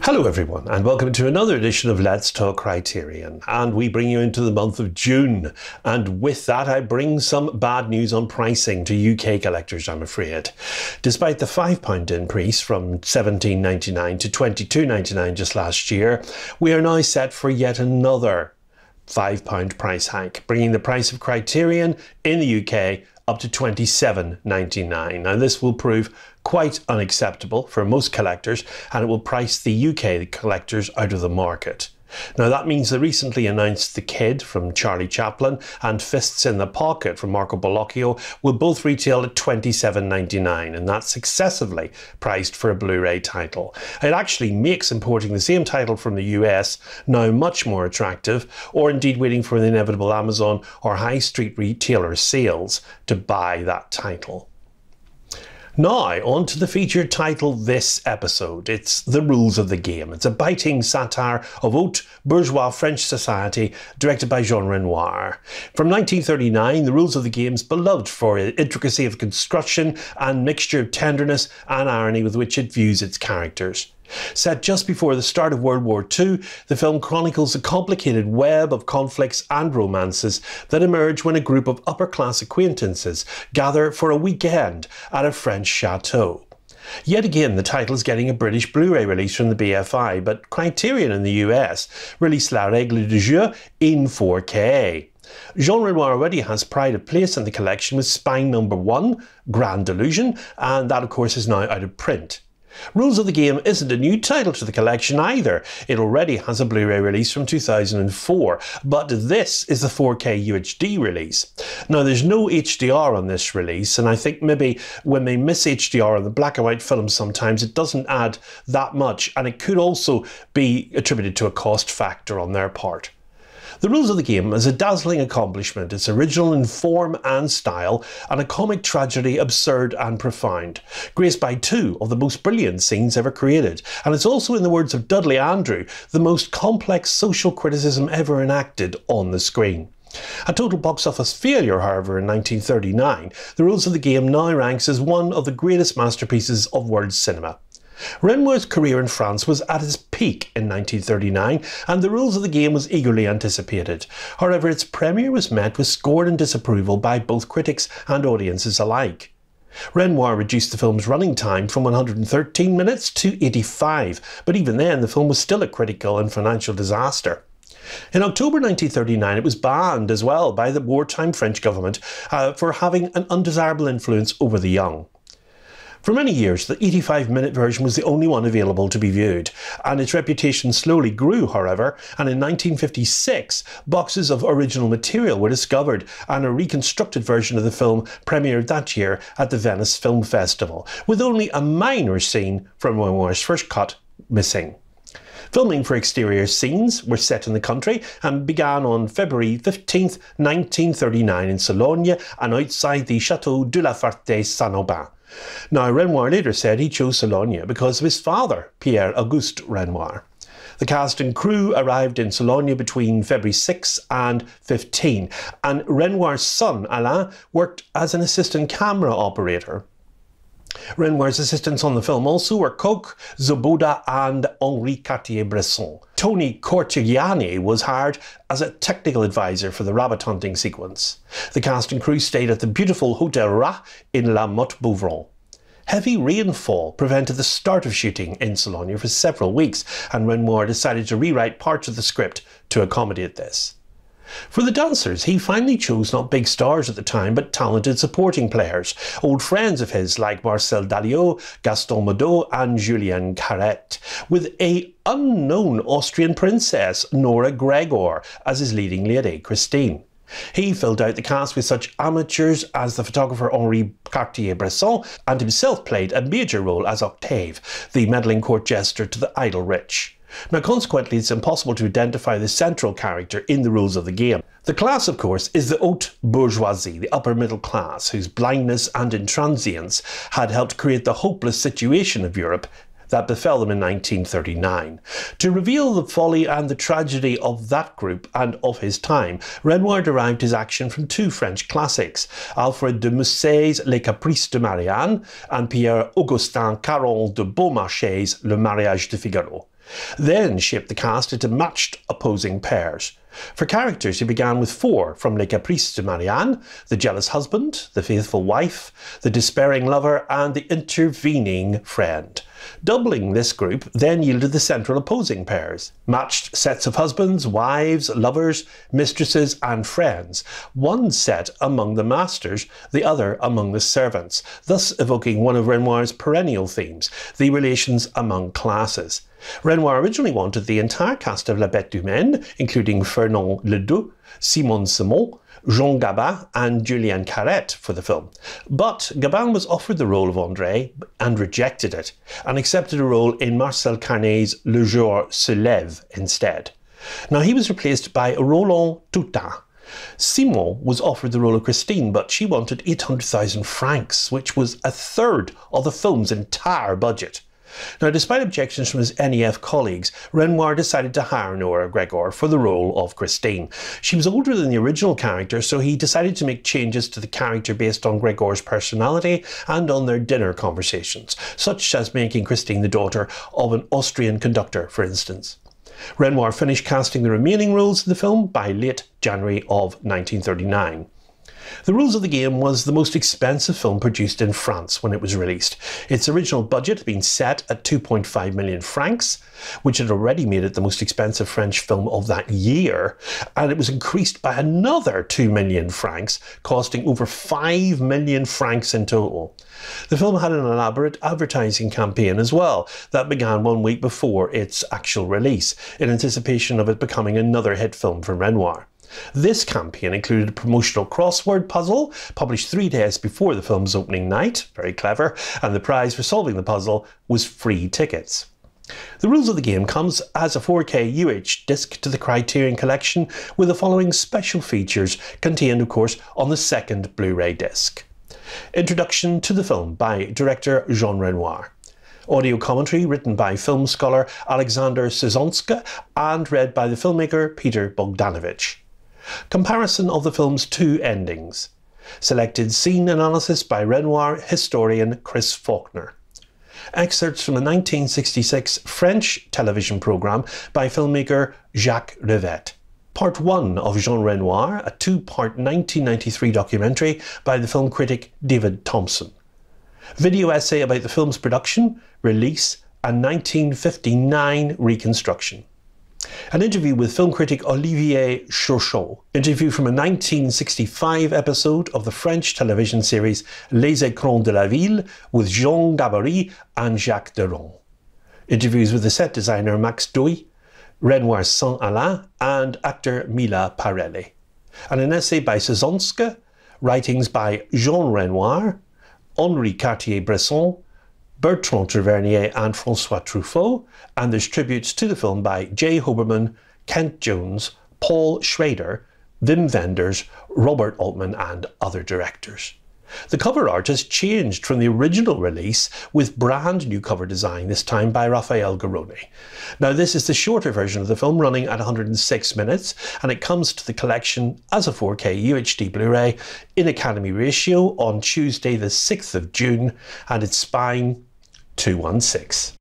Hello everyone, and welcome to another edition of Let's Talk Criterion, and we bring you into the month of June, and with that I bring some bad news on pricing to UK collectors, I'm afraid. Despite the £5 increase from £17.99 to £22.99 just last year, we are now set for yet another £5 price hike, bringing the price of Criterion in the UK up to £27.99. Now this will prove quite unacceptable for most collectors, and it will price the UK collectors out of the market. Now that means the recently announced The Kid from Charlie Chaplin and Fists in the Pocket from Marco Bellocchio will both retail at £27.99, and that's excessively priced for a Blu-ray title. It actually makes importing the same title from the US now much more attractive, or indeed waiting for the inevitable Amazon or high street retailer sales to buy that title. Now, on to the featured title this episode. It's The Rules of the Game. It's a biting satire of haute bourgeois French society, directed by Jean Renoir. From 1939, The Rules of the Game is beloved for the intricacy of construction and mixture of tenderness and irony with which it views its characters. Set just before the start of World War II, the film chronicles the complicated web of conflicts and romances that emerge when a group of upper-class acquaintances gather for a weekend at a French chateau. Yet again, the title is getting a British Blu-ray release from the BFI, but Criterion in the US released La Règle du Jeu in 4K. Jean Renoir already has pride of place in the collection with Spine No. 1, Grand Illusion, and that of course is now out of print. Rules of the Game isn't a new title to the collection either. It already has a Blu-ray release from 2004, but this is the 4K UHD release. Now there's no HDR on this release, and I think maybe when they miss HDR on the black and white film sometimes it doesn't add that much, and it could also be attributed to a cost factor on their part. The Rules of the Game is a dazzling accomplishment. It's original in form and style, and a comic tragedy absurd and profound, graced by two of the most brilliant scenes ever created. And it's also, in the words of Dudley Andrew, the most complex social criticism ever enacted on the screen. A total box office failure, however, in 1939, The Rules of the Game now ranks as one of the greatest masterpieces of world cinema. Renoir's career in France was at its peak in 1939, and The Rules of the Game was eagerly anticipated. However, its premiere was met with scorn and disapproval by both critics and audiences alike. Renoir reduced the film's running time from 113 minutes to 85, but even then the film was still a critical and financial disaster. In October 1939 it was banned as well by the wartime French government for having an undesirable influence over the young. For many years, the 85-minute version was the only one available to be viewed, and its reputation slowly grew, however, and in 1956, boxes of original material were discovered, and a reconstructed version of the film premiered that year at the Venice Film Festival, with only a minor scene from Renoir's first cut missing. Filming for exterior scenes were set in the country and began on February 15, 1939 in Sologne and outside the Château de la Ferté-Saint-Aubin. Now, Renoir later said he chose Sologne because of his father, Pierre-Auguste Renoir. The cast and crew arrived in Sologne between February 6 and 15, and Renoir's son, Alain, worked as an assistant camera operator. Renoir's assistants on the film also were Coq, Zoboda and Henri Cartier-Bresson. Tony Cortigiani was hired as a technical advisor for the rabbit hunting sequence. The cast and crew stayed at the beautiful Hotel Rat in La Motte-Bouvron. Heavy rainfall prevented the start of shooting in Sologne for several weeks, and Renoir decided to rewrite parts of the script to accommodate this. For the dancers, he finally chose not big stars at the time, but talented supporting players, old friends of his like Marcel Dalliot, Gaston Modot and Julien Carrette, with an unknown Austrian princess, Nora Gregor, as his leading lady, Christine. He filled out the cast with such amateurs as the photographer Henri Cartier-Bresson, and himself played a major role as Octave, the meddling court jester to the idle rich. Now consequently it's impossible to identify the central character in The Rules of the Game. The class, of course, is the haute bourgeoisie, the upper middle class, whose blindness and intransience had helped create the hopeless situation of Europe that befell them in 1939. To reveal the folly and the tragedy of that group and of his time, Renoir derived his action from two French classics, Alfred de Musset's Les Caprices de Marianne and Pierre-Augustin Caron de Beaumarchais' Le Mariage de Figaro. then shaped the cast into matched opposing pairs. For characters, he began with 4 from Les Caprices de Marianne: the jealous husband, the faithful wife, the despairing lover, and the intervening friend. Doubling this group then yielded the central opposing pairs, matched sets of husbands, wives, lovers, mistresses, and friends, one set among the masters, the other among the servants, thus evoking one of Renoir's perennial themes, the relations among classes. Renoir originally wanted the entire cast of La Bête Humaine, including Fernand Ledoux, Simone Simon, Jean Gabin and Julienne Carrette for the film. But Gabin was offered the role of André and rejected it, and accepted a role in Marcel Carné's Le Jour se lève instead. Now he was replaced by Roland Toutain. Simon was offered the role of Christine, but she wanted 800,000 francs, which was a third of the film's entire budget. Now, despite objections from his NEF colleagues, Renoir decided to hire Nora Gregor for the role of Christine. She was older than the original character, so he decided to make changes to the character based on Gregor's personality and on their dinner conversations, such as making Christine the daughter of an Austrian conductor, for instance. Renoir finished casting the remaining roles in the film by late January of 1939. The Rules of the Game was the most expensive film produced in France when it was released. Its original budget had been set at 2.5 million francs, which had already made it the most expensive French film of that year, and it was increased by another 2 million francs, costing over 5 million francs in total. The film had an elaborate advertising campaign as well that began 1 week before its actual release, in anticipation of it becoming another hit film from Renoir. This campaign included a promotional crossword puzzle published 3 days before the film's opening night, very clever, and the prize for solving the puzzle was free tickets. The Rules of the Game comes as a 4K UH disc to the Criterion collection, with the following special features contained, of course, on the second Blu-ray disc. Introduction to the film by director Jean Renoir. Audio commentary written by film scholar Alexander Sezonska and read by the filmmaker Peter Bogdanovich. Comparison of the film's 2 endings. Selected scene analysis by Renoir historian Chris Faulkner. Excerpts from a 1966 French television programme by filmmaker Jacques Rivette. Part 1 of Jean Renoir, a 2-part 1993 documentary by the film critic David Thompson. Video essay about the film's production, release and 1959 reconstruction. An interview with film critic Olivier Chauchot. Interview from a 1965 episode of the French television series Les Écrans de la Ville with Jean Gabory and Jacques Deron. Interviews with the set designer Max Douy, Renoir's son Alain and actor Mila Parelli. And an essay by Sezonska, writings by Jean Renoir, Henri Cartier-Bresson, Bertrand Tavernier and François Truffaut, and there's tributes to the film by Jay Hoberman, Kent Jones, Paul Schrader, Wim Wenders, Robert Altman and other directors. The cover art has changed from the original release with brand new cover design, this time by Raphael Garrone. Now this is the shorter version of the film, running at 106 minutes, and it comes to the collection as a 4K UHD Blu-ray in Academy ratio on Tuesday the 6th of June, and its spine 216.